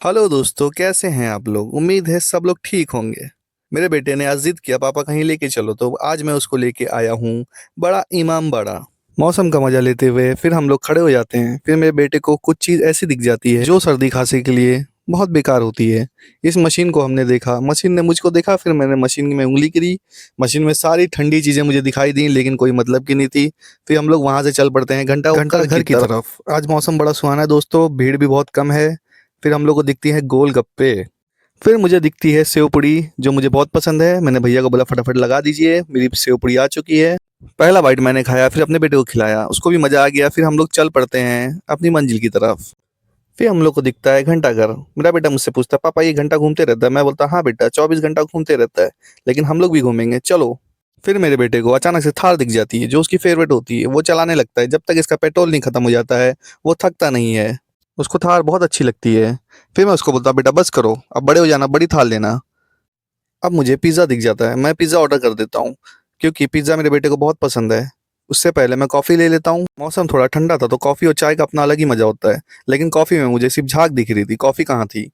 Hello दोस्तों, कैसे हैं आप लोग। उम्मीद है सब लोग ठीक होंगे। मेरे बेटे ने आज जिद किया, पापा कहीं लेके चलो, तो आज मैं उसको लेके आया हूँ बड़ा इमाम बाड़ा। मौसम का मजा लेते हुए फिर हम लोग खड़े हो जाते हैं। फिर मेरे बेटे को कुछ चीज़ ऐसी दिख जाती है जो सर्दी खांसी के लिए बहुत बेकार होती है। इस मशीन को हमने देखा, मशीन ने मुझको देखा, फिर मैंने मशीन में उंगली करी। मशीन में सारी ठंडी चीज़ें मुझे दिखाई दी, लेकिन कोई मतलब की नहीं थी। फिर हम लोग वहां से चल पड़ते हैं घंटा घंटा घर की तरफ। आज मौसम बड़ा सुहाना है दोस्तों, भीड़ भी बहुत कम है। फिर हम लोग को दिखती है गोलगप्पे। फिर मुझे दिखती है सेव पूड़ी, जो मुझे बहुत पसंद है। मैंने भैया को बोला फटाफट लगा दीजिए, मेरी सेव पूड़ी आ चुकी है। पहला बाइट मैंने खाया, फिर अपने बेटे को खिलाया, उसको भी मजा आ गया। फिर हम लोग चल पड़ते हैं अपनी मंजिल की तरफ। फिर हम लोग को दिखता है घंटाघर। मेरा बेटा मुझसे पूछता है, पापा ये घंटा घूमते रहता है। मैं बोलता हाँ बेटा, 24 घंटा घूमते रहता है, लेकिन हम लोग भी घूमेंगे, चलो। फिर मेरे बेटे को अचानक से थार दिख जाती है, जो उसकी फेवरेट होती है। वो चलाने लगता है, जब तक इसका पेट्रोल नहीं खत्म हो जाता है वो थकता नहीं है। उसको थार बहुत अच्छी लगती है। फिर मैं उसको बोलता, बेटा बस करो, अब बड़े हो जाना, बड़ी थार लेना। अब मुझे पिज़्ज़ा दिख जाता है, मैं पिज़्ज़ा ऑर्डर कर देता हूँ, क्योंकि पिज़्ज़ा मेरे बेटे को बहुत पसंद है। उससे पहले मैं कॉफ़ी ले लेता हूँ। मौसम थोड़ा ठंडा था, तो कॉफ़ी और चाय का अपना अलग ही मज़ा होता है। लेकिन कॉफ़ी में मुझे सिर्फ झाग दिख रही थी, कॉफ़ी कहाँ थी।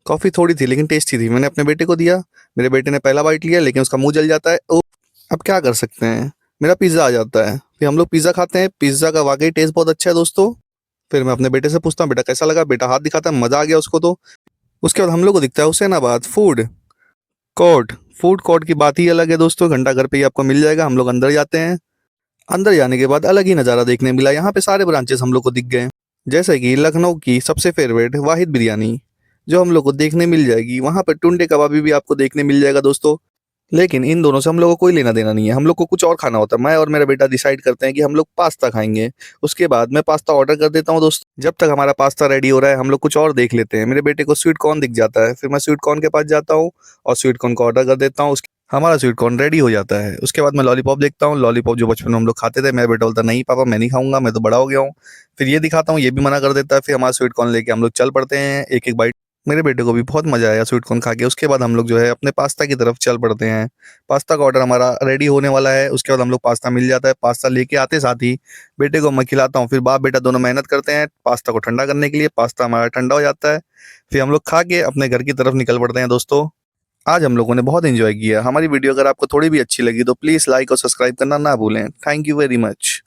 कॉफ़ी थोड़ी थी लेकिन टेस्टी थी। मैंने अपने बेटे को दिया। मेरे बेटे ने पहला बाइट लिया, लेकिन उसका मुंह जल जाता है। ओ, अब क्या कर सकते हैं, मेरा पिज़्ज़ा आ जाता है। फिर हम लोग पिज़्ज़ा खाते हैं। पिज़्ज़ा का वाकई टेस्ट बहुत अच्छा है दोस्तों। फिर मैं अपने बेटे से पूछता हूँ, बेटा कैसा लगा। बेटा हाथ दिखाता है, मज़ा आ गया उसको तो। उसके बाद हम लोग को दिखता है Husainabad food court. Food court की बात ही अलग है दोस्तों, घंटा घर पे ही आपको मिल जाएगा। हम लोग अंदर जाते हैं। अंदर जाने के बाद अलग ही नज़ारा देखने मिला। यहाँ पे सारे ब्रांचेस हम लोग को दिख गए, जैसे कि लखनऊ की सबसे फेवरेट वाहिद बिरयानी, जो हम लोग को देखने मिल जाएगी। वहाँ पर टुंडे कबाबी भी आपको देखने मिल जाएगा दोस्तों। लेकिन इन दोनों से हम लोग को कोई लेना देना नहीं है, हम लोग को कुछ और खाना होता है। मैं और मेरा बेटा डिसाइड करते हैं कि हम लोग पास्ता खाएंगे। उसके बाद मैं पास्ता ऑर्डर कर देता हूँ दोस्त। जब तक हमारा पास्ता रेडी हो रहा है, हम लोग कुछ और देख लेते हैं। मेरे बेटे को स्वीट कॉर्न दिख जाता है, फिर मैं स्वीट कॉर्न के पास जाता हूँ और स्वीट कॉर्न को ऑर्डर कर देता हूँ। हमारा स्वीट कॉर्न रेडी हो जाता है। उसके बाद मैं लॉलीपॉप देखता हूँ, लॉलीपॉप जो बचपन में हम लोग खाते थे। मेरा बेटा बोलता नहीं पापा मैं नहीं खाऊंगा, मैं तो बड़ा हो गया हूँ। फिर ये दिखाता हूँ, ये भी मना कर देता है। फिर हमारा स्वीट कॉर्न लेके हम लोग चल पड़ते हैं, एक एक बाइट। मेरे बेटे को भी बहुत मजा आया स्वीट कॉर्न खा के। उसके बाद हम लोग जो है अपने पास्ता की तरफ चल पड़ते हैं। पास्ता का ऑर्डर हमारा रेडी होने वाला है। उसके बाद हम लोग पास्ता मिल जाता है। पास्ता लेके आते साथ ही बेटे को मैं खिलाता हूँ। फिर बाप बेटा दोनों मेहनत करते हैं पास्ता को ठंडा करने के लिए। पास्ता हमारा ठंडा हो जाता है। फिर हम लोग खा के अपने घर की तरफ निकल पड़ते हैं दोस्तों। आज हम लोगों ने बहुत एंजॉय किया। हमारी वीडियो अगर आपको थोड़ी भी अच्छी लगी तो प्लीज़ लाइक और सब्सक्राइब करना ना भूलें। Thank you very much.